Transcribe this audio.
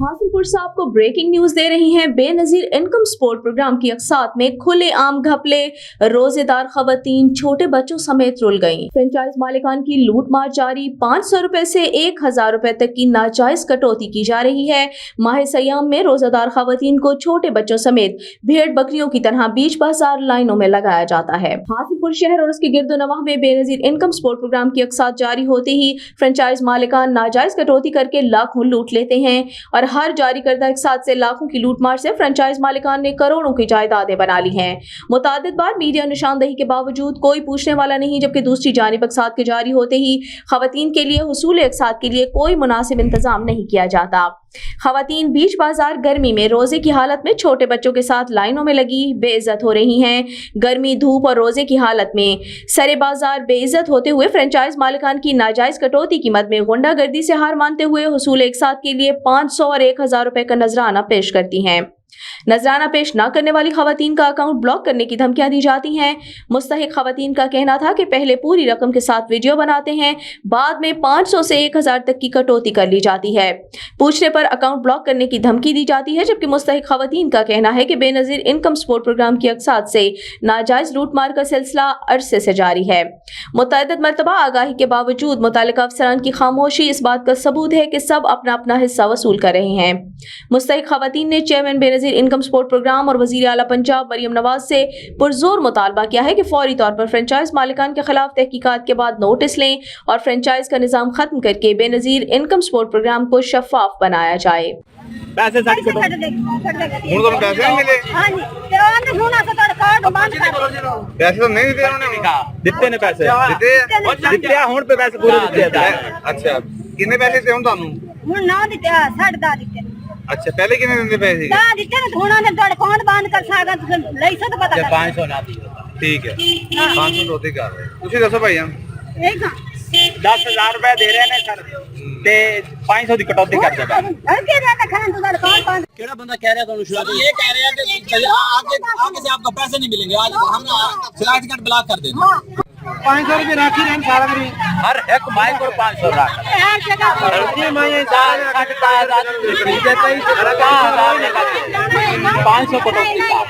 हासिलपुर से आपको breaking news दे रही हैं। बेनजीर इनकम सपोर्ट प्रोग्राम की अक़सात में खुले आम घपले, रोजेदार खवातीन छोटे बच्चों समेत रुल गईं। फ्रेंचाइज मालिकान की लूट मार जारी, 500 रुपए से 1000 रुपए तक की नाजायज कटौती की जा रही है। माह सयाम में रोजेदार खवातीन को छोटे बच्चों समेत भेड़ बकरियों की तरह बीच बाजार लाइनों में लगाया जाता है। हासिलपुर शहर और उसके गिरदोनवाह में बेनजीर इनकम सपोर्ट प्रोग्राम की अक़सात जारी होते ही फ्रेंचाइज मालिकान नाजायज कटौती करके लाखों लूट लेते हैं और हर जारी करदा इक़सात से लाखों की लूटमार से फ्रेंचाइज मालिकान ने करोड़ों की जायदादें बना ली हैं। मुतादिद बार मीडिया निशानदही के बावजूद कोई पूछने वाला नहीं, जबकि दूसरी जानिब इक़सात के जारी होते ही खवातीन के लिए हुसूल इक़सात के लिए कोई मुनासिब इंतजाम नहीं किया जाता। खवातीन बीच बाजार गर्मी में रोजे की हालत में छोटे बच्चों के साथ लाइनों में लगी बेइज्जत हो रही हैं। गर्मी, धूप और रोजे की हालत में सरे बाजार बेइज्जत होते हुए फ्रेंचाइज मालिकान की नाजायज कटौती की मद में गुंडागर्दी से हार मानते हुए हुसूल इक़सात के लिए 500 और 1000 रुपए का नजराना पेश करती हैं। नजराना पेश न करने वाली खवातीन का अकाउंट ब्लॉक करने की धमकियां दी जाती हैं। मुस्तहिक खवातीन का कहना था कि पहले पूरी रकम के साथ वीडियो बनाते हैं, बाद में 500 से 1000 तक की कटौती कर ली जाती है। पूछने पर अकाउंट ब्लॉक करने की धमकी दी जाती है, जबकि मुस्तहिक खवातीन का कहना है कि बेनजीर इनकम सपोर्ट प्रोग्राम की अक़सात से नाजायज लूटमार का सिलसिला अरसे से जारी है। मुतअद्दिद मरतबा आगाही के बावजूद मुतालिका अफसरान की खामोशी इस बात का सबूत है कि सब अपना अपना हिस्सा वसूल कर रहे हैं। मुस्तहिक खवातीन ने chairman Benazir income support programme और वजीर आला पंजाब मरियम नवाज से पुरजोर मुतालबा किया है कि फौरी तौर पर फ्रेंचाइज मालिकान के खिलाफ तहकीकात के बाद नोटिस लें और फ्रेंचाइज का निजाम खत्म करके बेनजीर इनकम सपोर्ट प्रोग्राम को शफाफ बनाया जाए। पैसे पैसे नहीं मिले। पैसे तो नहीं दिए उन्होंने, दिते ने पैसे दिते हुण पे पैसे पूरे दिते। अच्छा कितने पैसे थे हुण तानू? हुण ना दिते 10.5 दिते। अच्छा पहले कितने दिंदे पैसे? दा दिते ने थोड़ा ने ਤੁਹਾਡੇ अकाउंट बंद कर सागा लई सो तो पता कर 500 ना दी। ठीक है 500 तो होती कर ਤੁਸੀਂ ਦੱਸੋ ਭਾਈ ਜਾਨ। एक 10,000 रुपए दे रहे हैं सर ते 500 ਦੀ ਕਟੌਤੀ ਕਰਦੇ ਪਏ। हर के रहता खान तो अकाउंट बंद। केड़ा बंदा कह रहा है ਤੁਹਾਨੂੰ शुरुआत ये कह रहे हैं कि आगे से आपको पैसे नहीं मिलेंगे, आज हम शिकायत कार्ड ब्लॉक कर देंगे। 500 रुपए राखी रहन सारा दिन हर एक माई को 500 रख हर जगह हर माई 500 कटौती